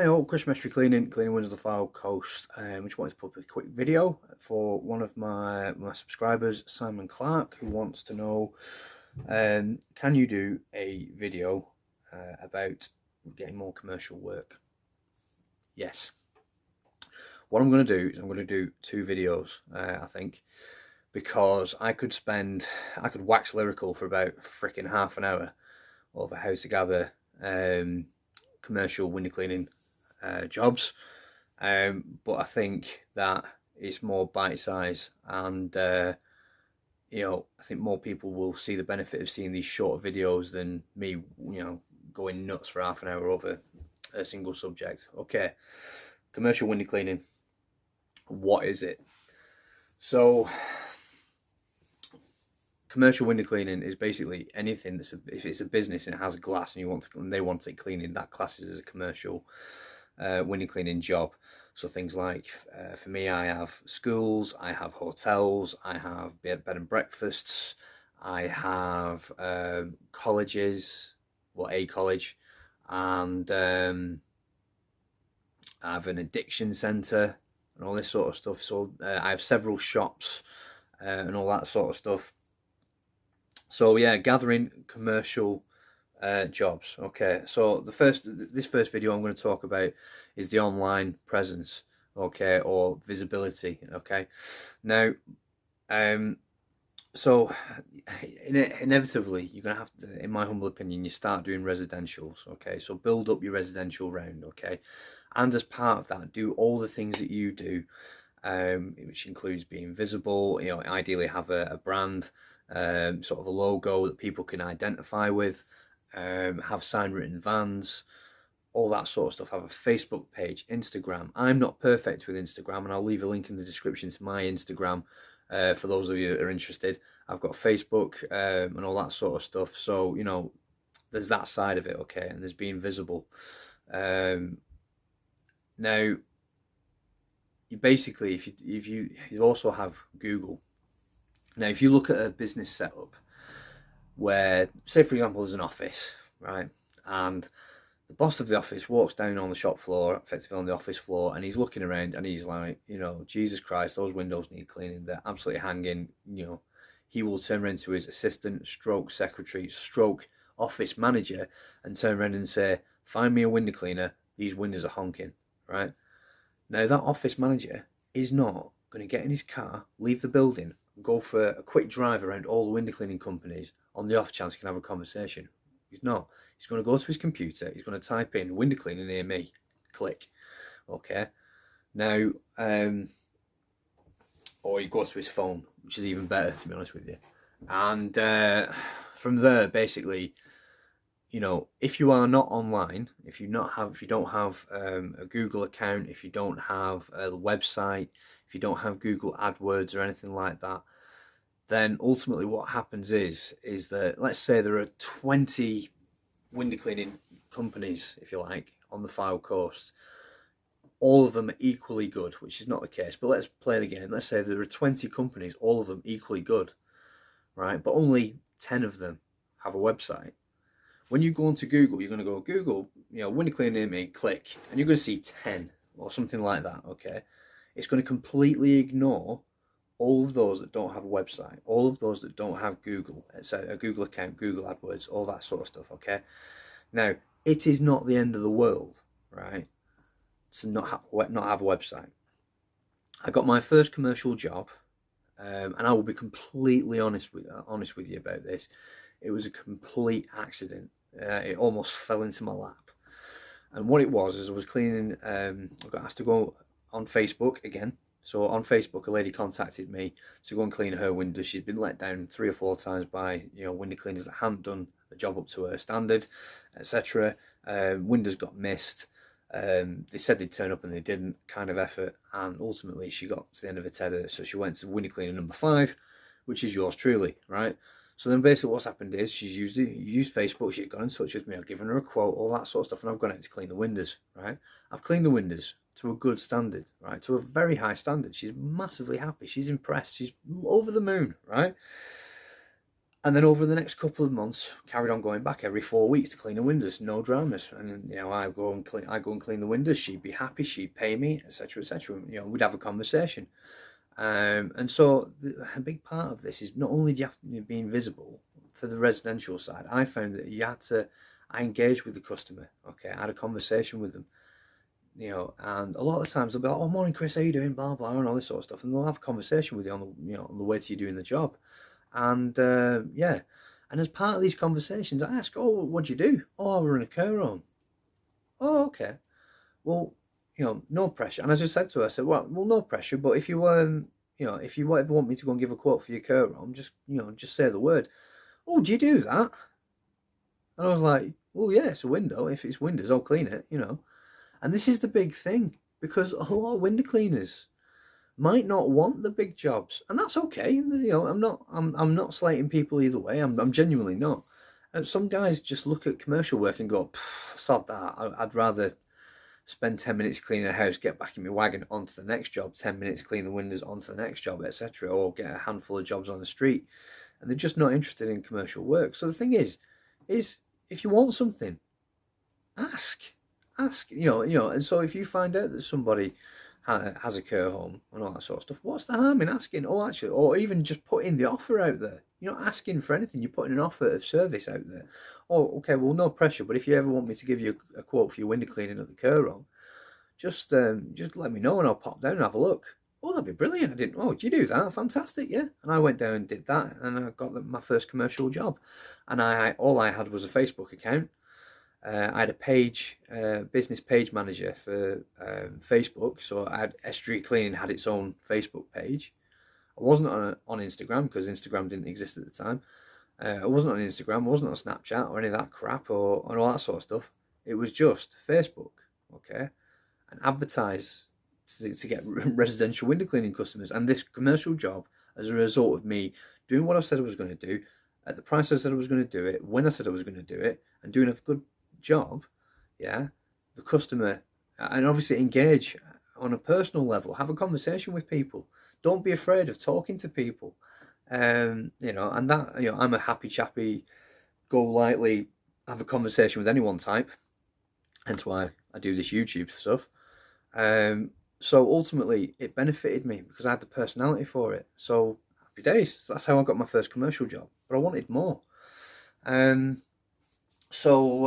Hi all, Chris Mestry cleaning windows of the Fylde Coast. Just wanted to put up a quick video for one of my subscribers, Simon Clark, who wants to know, can you do a video about getting more commercial work? Yes. What I'm going to do is I'm going to do two videos, I think, because I could wax lyrical for about freaking half an hour over how to gather commercial window cleaning jobs, but I think that it's more bite size, and I think more people will see the benefit of seeing these shorter videos than me, going nuts for half an hour over a single subject. Okay, commercial window cleaning. What is it? So, commercial window cleaning is basically anything if it's a business and it has glass and they want it cleaning, that classes as a commercial window cleaning job. So things like, for me, I have schools, I have hotels, I have bed and breakfasts, I have colleges, a college, and I have an addiction centre and all this sort of stuff. So I have several shops and all that sort of stuff. So yeah, gathering commercial jobs. Okay, so this first video I'm going to talk about is the online presence, okay, or visibility. Okay, now, so inevitably you're going to have to, in my humble opinion, you start doing residentials. Okay, so build up your residential round. Okay, and as part of that, do all the things that you do, which includes being visible. Ideally have a brand, sort of a logo that people can identify with. Have sign written vans, all that sort of stuff. Have a Facebook page, Instagram. I'm not perfect with Instagram, and I'll leave a link in the description to my Instagram for those of you that are interested. I've got Facebook and all that sort of stuff. So there's that side of it, okay, and there's being visible. Now, you basically, if you also have Google. Now, if you look at a business setup where, say for example, there's an office, right, and the boss of the office walks down on the shop floor, effectively on the office floor, and he's looking around and he's like, Jesus Christ, those windows need cleaning, they're absolutely hanging. He will turn around to his assistant, stroke secretary, stroke office manager, and turn around and say, find me a window cleaner, these windows are honking, right? Now, that office manager is not going to get in his car, leave the building, go for a quick drive around all the window cleaning companies on the off chance he can have a conversation. He's not. He's going to go to his computer, he's going to type in window cleaning near me, click. Okay. Now, or he goes to his phone, which is even better, to be honest with you. And from there, basically, if you are not online, if you don't have a Google account, if you don't have a website, if you don't have Google AdWords or anything like that, then ultimately what happens is that, let's say there are 20 window cleaning companies, if you like, on the Fylde Coast. All of them are equally good, which is not the case, but let's play the game. Let's say there are 20 companies, all of them equally good, right? But only 10 of them have a website. When you go onto Google, you're going to go, Google, window cleaning near me, click, and you're going to see 10 or something like that, okay? It's going to completely ignore all of those that don't have a website, all of those that don't have Google, a Google account, Google AdWords, all that sort of stuff, okay? Now, it is not the end of the world, right, to not have a website. I got my first commercial job, and I will be completely honest with you about this. It was a complete accident. It almost fell into my lap. And what it was is I was cleaning, I got asked to go on Facebook again. So on Facebook, a lady contacted me to go and clean her windows. She'd been let down 3 or 4 times by window cleaners that hadn't done the job up to her standard, etc. Windows got missed. They said they'd turn up and they didn't, kind of effort. And ultimately, she got to the end of her tether. So she went to window cleaner number 5, which is yours truly, right? So then basically what's happened is she's used Facebook, she's got in touch with me, I've given her a quote, all that sort of stuff, and I've gone out to clean the windows, right? I've cleaned the windows to a good standard, right? To a very high standard. She's massively happy, she's impressed, she's over the moon, right? And then over the next couple of months, carried on going back every 4 weeks to clean the windows, no dramas. And I go and clean the windows. She'd be happy, she'd pay me, etc., etc. We'd have a conversation. And so a big part of this is not only do you have to be invisible for the residential side. I found that I engaged with the customer. Okay, I had a conversation with them. And a lot of the times they'll be like, "Oh, morning, Chris, how you doing?" Blah blah, and all this sort of stuff, and they'll have a conversation with you on the way to you doing the job. And and as part of these conversations, I ask, "Oh, what do you do?" "Oh, I run a care home." "Oh, okay. Well, no pressure." And as I said to her, I said, "Well, no pressure. But if you if you ever want me to go and give a quote for your care home, just say the word." "Oh, do you do that?" And I was like, "Well, yeah, it's a window. If it's windows, I'll clean it." And this is the big thing, because a lot of window cleaners might not want the big jobs, and that's okay. I'm not slating people either way. I'm genuinely not. And some guys just look at commercial work and go, "Sod that. I'd rather spend 10 minutes cleaning a house, get back in my wagon, onto the next job, 10 minutes clean the windows, onto the next job, etc., or get a handful of jobs on the street." And they're just not interested in commercial work. So the thing is if you want something, ask. And so if you find out that somebody has a care home and all that sort of stuff, what's the harm in asking? Or even just putting the offer out there. You're not asking for anything. You're putting an offer of service out there. "Oh, okay, well, no pressure, but if you ever want me to give you a quote for your window cleaning at the care home, just let me know and I'll pop down and have a look." "Oh, that'd be brilliant." I didn't. "Oh, do you do that?" "Fantastic, yeah." And I went down and did that, and I got my first commercial job. And all I had was a Facebook account. I had a business page manager for Facebook. So Estuary Cleaning had its own Facebook page. I wasn't on Instagram, because Instagram didn't exist at the time. I wasn't on Instagram, I wasn't on Snapchat or any of that crap or all that sort of stuff. It was just Facebook, okay? And advertise to get residential window cleaning customers. And this commercial job, as a result of me doing what I said I was going to do, at the price I said I was going to do it, when I said I was going to do it, and doing a good job, yeah, the customer, and obviously engage on a personal level, have a conversation with people. Don't be afraid of talking to people. And that, I'm a happy chappy, go lightly, have a conversation with anyone type. Hence why I do this YouTube stuff. So ultimately, it benefited me because I had the personality for it. So happy days. So that's how I got my first commercial job. But I wanted more. So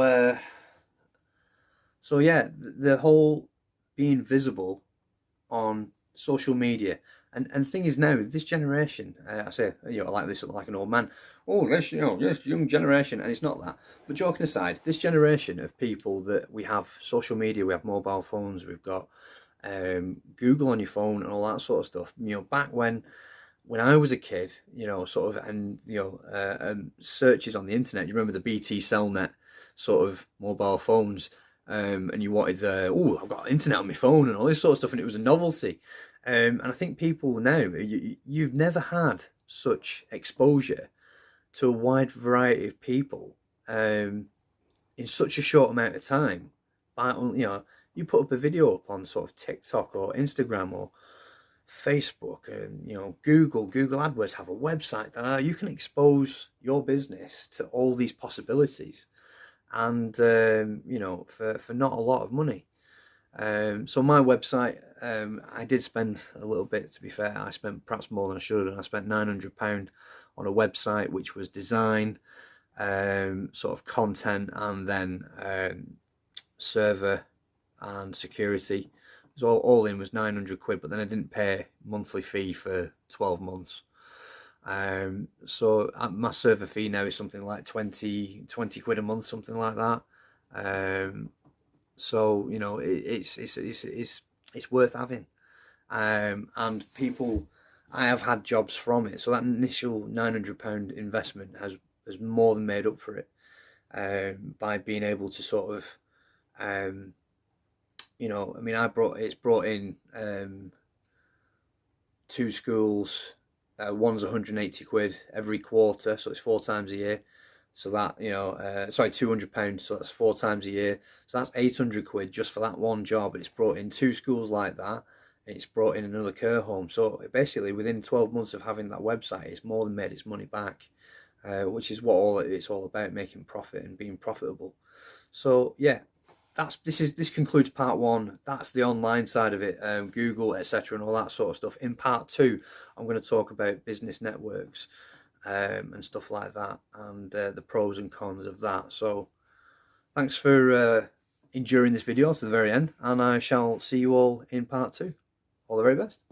yeah, the whole being visible on social media. And thing is now, this generation, I say, I like this like an old man. "Oh, this young generation," and it's not that. But joking aside, this generation of people that we have social media, we have mobile phones, we've got Google on your phone and all that sort of stuff. Back when I was a kid, searches on the internet. You remember the BT Cellnet sort of mobile phones, and you wanted, I've got internet on my phone and all this sort of stuff, and it was a novelty. And I think people now, you've never had such exposure to a wide variety of people in such a short amount of time. You put up a video up on sort of TikTok or Instagram or Facebook, and Google AdWords have a website that you can expose your business to all these possibilities, and for not a lot of money. So my website, I did spend a little bit, to be fair. I spent perhaps more than I should, and I spent £900 on a website which was design, sort of content, and then server and security. So all in was £900, but then I didn't pay monthly fee for 12 months. So my server fee now is something like 20 quid a month, something like that. So it's worth having. And people, I have had jobs from it. So that initial £900 investment has more than made up for it, by being able to sort of, it's brought in 2 schools. One's 180 quid every quarter, so it's 4 times a year. So that, £200, so that's 4 times a year. So that's 800 quid just for that one job. And it's brought in 2 schools like that, and it's brought in another care home. So basically, within 12 months of having that website, it's more than made its money back. which is what it's all about, making profit and being profitable. So yeah, this concludes part one. That's the online side of it, Google, etc., and all that sort of stuff. In part two, I'm going to talk about business networks and stuff like that, and the pros and cons of that. So thanks for enduring this video to the very end, and I shall see you all in part two. All the very best.